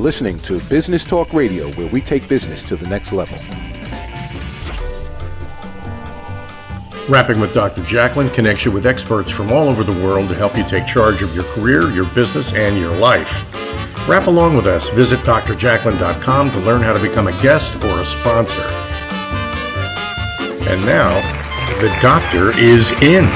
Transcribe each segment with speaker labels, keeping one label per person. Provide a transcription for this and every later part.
Speaker 1: listening to Business Talk Radio, where we take business to the next level.
Speaker 2: Rapping with Dr. Jacalyn connects you with experts from all over the world to help you take charge of your career, your business, and your life. Rap along with us. Visit drjacalyn.com to learn how to become a guest or a sponsor. And now, the doctor is in.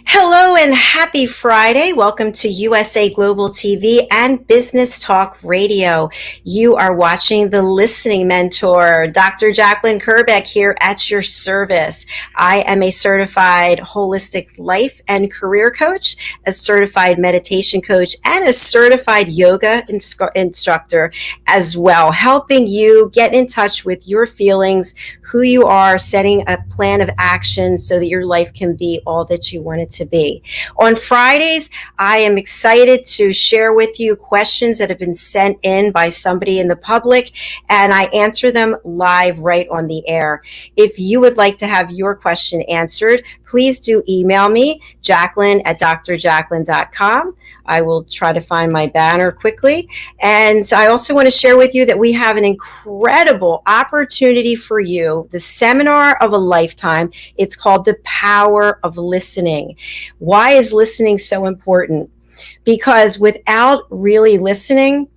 Speaker 3: Hello and happy Friday. Welcome to USA Global TV and Business Talk Radio. You are watching The Listening Mentor. Dr. Jacalyn Kerbeck here at your service. I am a certified holistic life and career coach, a certified meditation coach, and a certified yoga instructor as well, helping you get in touch with your feelings, who you are, setting a plan of action so that your life can be all that you want it to be. On Fridays, I am excited to share with you questions that have been sent in by somebody in the public, and I answer them live right on the air. If you would like to have your question answered, please do email me, Jacalyn@drjacalyn.com. I will try to find my banner quickly. And I also want to share with you that we have an incredible opportunity for you, the seminar of a lifetime. It's called The Power of Listening. Why is listening so important? Because without really listening,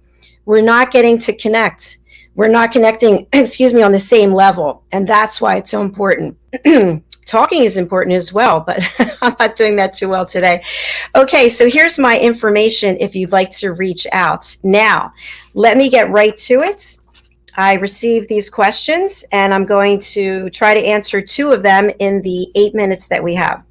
Speaker 3: we're not getting to connect. We're not connecting, on the same level. And that's why it's so important. Talking is important as well, but I'm not doing that too well today. Okay, so here's my information if you'd like to reach out. Now, let me get right to it. I received these questions, and I'm going to try to answer two of them in the 8 minutes that we have.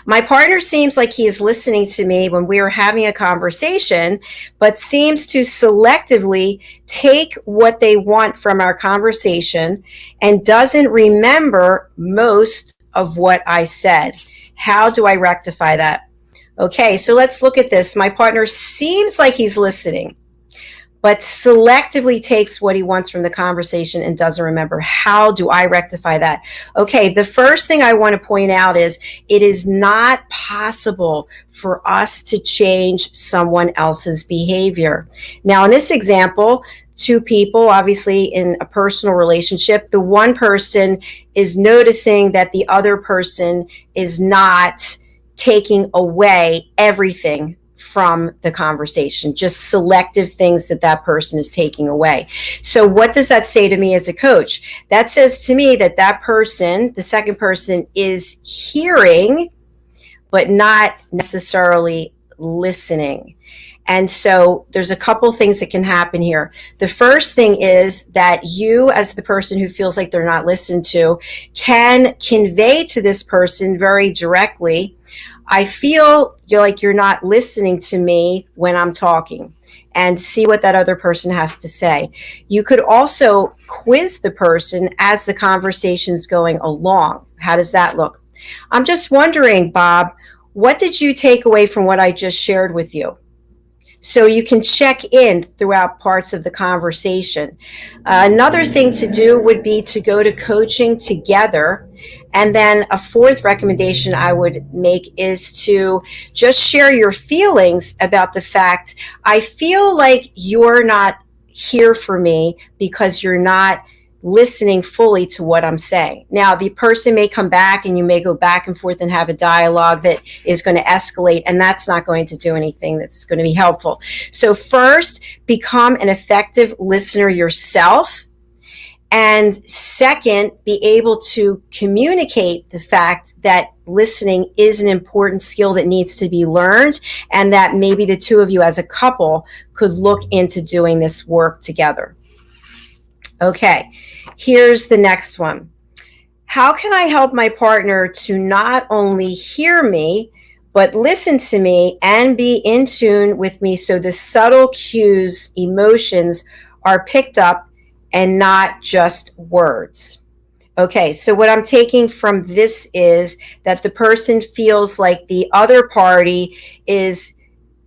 Speaker 3: My partner seems like he is listening to me when we are having a conversation, but seems to selectively take what they want from our conversation and doesn't remember most of what I said. How do I rectify that? Okay, so let's look at this. My partner seems like he's listening, but selectively takes what he wants from the conversation and doesn't remember. How do I rectify that? Okay, the first thing I want to point out is it is not possible for us to change someone else's behavior. Now, in this example, two people, obviously in a personal relationship, the one person is noticing that the other person is not taking away everything from the conversation, just selective things that that person is taking away. So what does that say to me as a coach? That says to me that that person, the second person, is hearing, but not necessarily listening. And so there's a couple things that can happen here. The first thing is that you, as the person who feels like they're not listened to, can convey to this person very directly, I feel like you're not listening to me when I'm talking, and see what that other person has to say. You could also quiz the person as the conversation's going along. How does that look? I'm just wondering, Bob, what did you take away from what I just shared with you? So you can check in throughout parts of the conversation. Another thing to do would be to go to coaching together. And then a fourth recommendation I would make is to just share your feelings about the fact, I feel like you're not here for me because you're not listening fully to what I'm saying. Now, the person may come back and you may go back and forth and have a dialogue that is going to escalate, and that's not going to do anything that's going to be helpful. So first, become an effective listener yourself. And second, be able to communicate the fact that listening is an important skill that needs to be learned, and that maybe the two of you as a couple could look into doing this work together. Okay, here's the next one. How can I help my partner to not only hear me, but listen to me and be in tune with me so the subtle cues, emotions are picked up and not just words? Okay, so what I'm taking from this is that the person feels like the other party is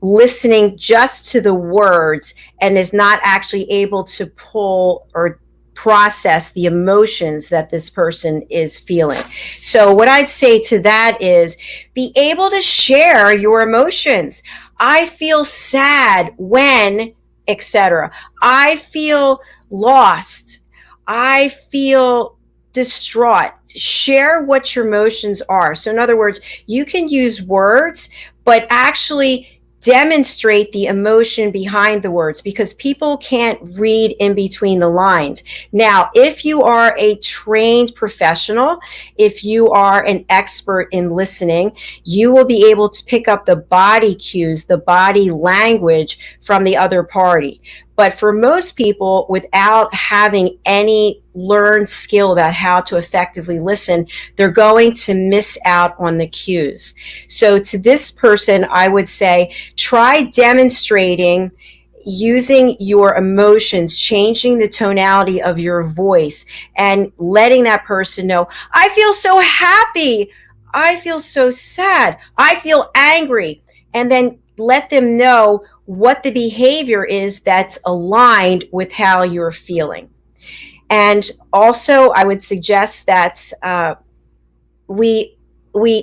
Speaker 3: listening just to the words and is not actually able to pull or process the emotions that this person is feeling. So what I'd say to that is be able to share your emotions. I feel sad when, etc. I feel lost. I feel distraught. Share what your emotions are. So in other words, you can use words, but actually demonstrate the emotion behind the words, because people can't read in between the lines. Now, if you are a trained professional, if you are an expert in listening, you will be able to pick up the body cues, the body language from the other party. But for most people, without having any learned skill about how to effectively listen, they're going to miss out on the cues. So to this person, I would say, try demonstrating using your emotions, changing the tonality of your voice, and letting that person know, I feel so happy. I feel so sad. I feel angry. And then let them know what the behavior is that's aligned with how you're feeling. And also, I would suggest that we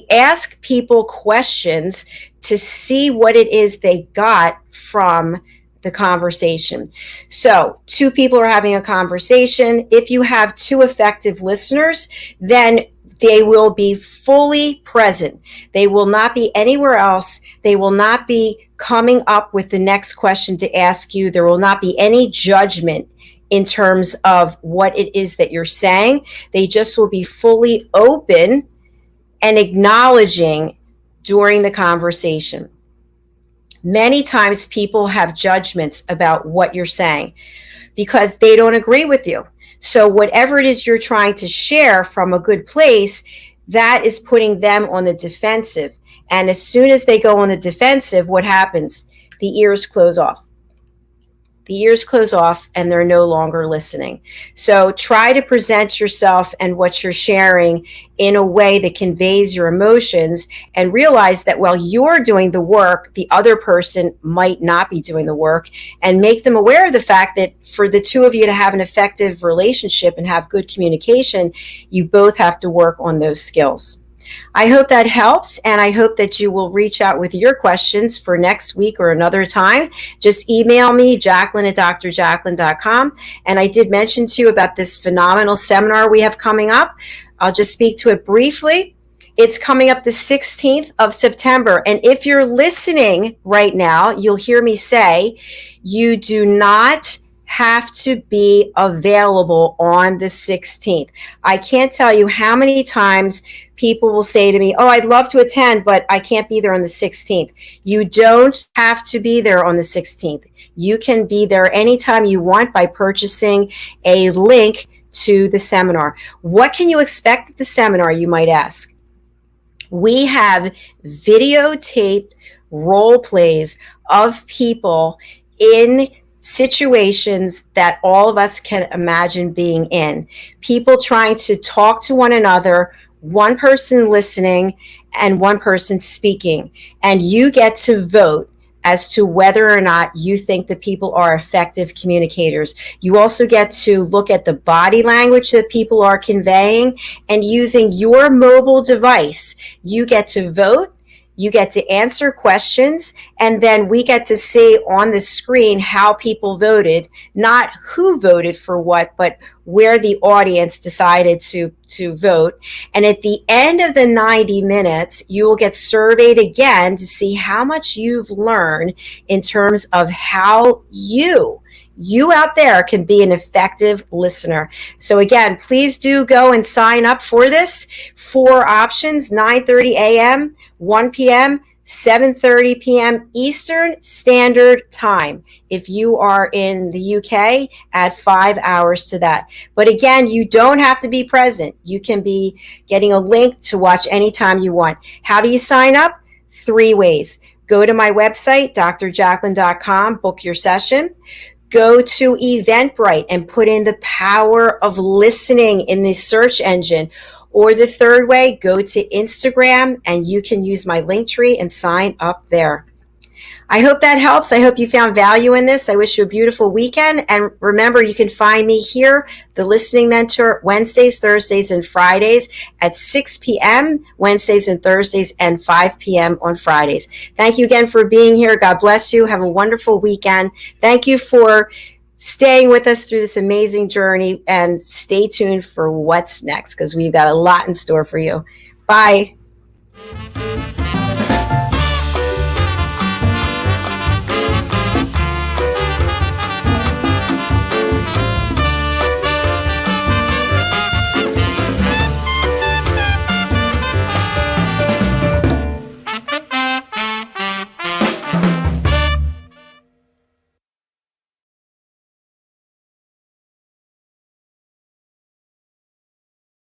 Speaker 3: ask people questions to see what it is they got from the conversation. So, two people are having a conversation. If you have two effective listeners, then they will be fully present. They will not be anywhere else. They will not be coming up with the next question to ask you. There will not be any judgment in terms of what it is that you're saying. They just will be fully open and acknowledging during the conversation. Many times people have judgments about what you're saying because they don't agree with you. So whatever it is you're trying to share from a good place, that is putting them on the defensive. And as soon as they go on the defensive, what happens? The ears close off. The ears close off and they're no longer listening. So try to present yourself and what you're sharing in a way that conveys your emotions, and realize that while you're doing the work, the other person might not be doing the work, and make them aware of the fact that for the two of you to have an effective relationship and have good communication, you both have to work on those skills. I hope that helps, and I hope that you will reach out with your questions for next week or another time. Just email me, Jacalyn at drjacalyn.com. And I did mention to you about this phenomenal seminar we have coming up. I'll just speak to it briefly. It's coming up the 16th of September. And if you're listening right now, you'll hear me say, you do not have to be available on the 16th. I can't tell you how many times people will say to me, oh, I'd love to attend, but I can't be there on the 16th. You don't have to be there on the 16th. You can be there anytime you want by purchasing a link to the seminar. What can you expect at the seminar, you might ask? We have videotaped role plays of people in situations that all of us can imagine being in. People trying to talk to one another, one person listening and one person speaking. And you get to vote as to whether or not you think that people are effective communicators. You also get to look at the body language that people are conveying, and using your mobile device, you get to vote. You get to answer questions, and then we get to see on the screen how people voted, not who voted for what, but where the audience decided to vote. And at the end of the 90 minutes, you will get surveyed again to see how much you've learned in terms of how you out there can be an effective listener. So again, please do go and sign up for this. 4 options, 9:30 a.m., 1 p.m., 7:30 p.m. Eastern Standard Time. If you are in the UK, add 5 hours to that. But again, you don't have to be present. You can be getting a link to watch anytime you want. How do you sign up? 3 ways. Go to my website, drjacalyn.com, book your session. Go to Eventbrite and put in the power of listening in the search engine. Or the third way, go to Instagram and you can use my link tree and sign up there. I hope that helps. I hope you found value in this. I wish you a beautiful weekend. And remember, you can find me here, the Listening Mentor, Wednesdays, Thursdays, and Fridays at 6 p.m., Wednesdays and Thursdays, and 5 p.m. on Fridays. Thank you again for being here. God bless you. Have a wonderful weekend. Thank you for staying with us through this amazing journey, and stay tuned for what's next, because we've got a lot in store for you. Bye.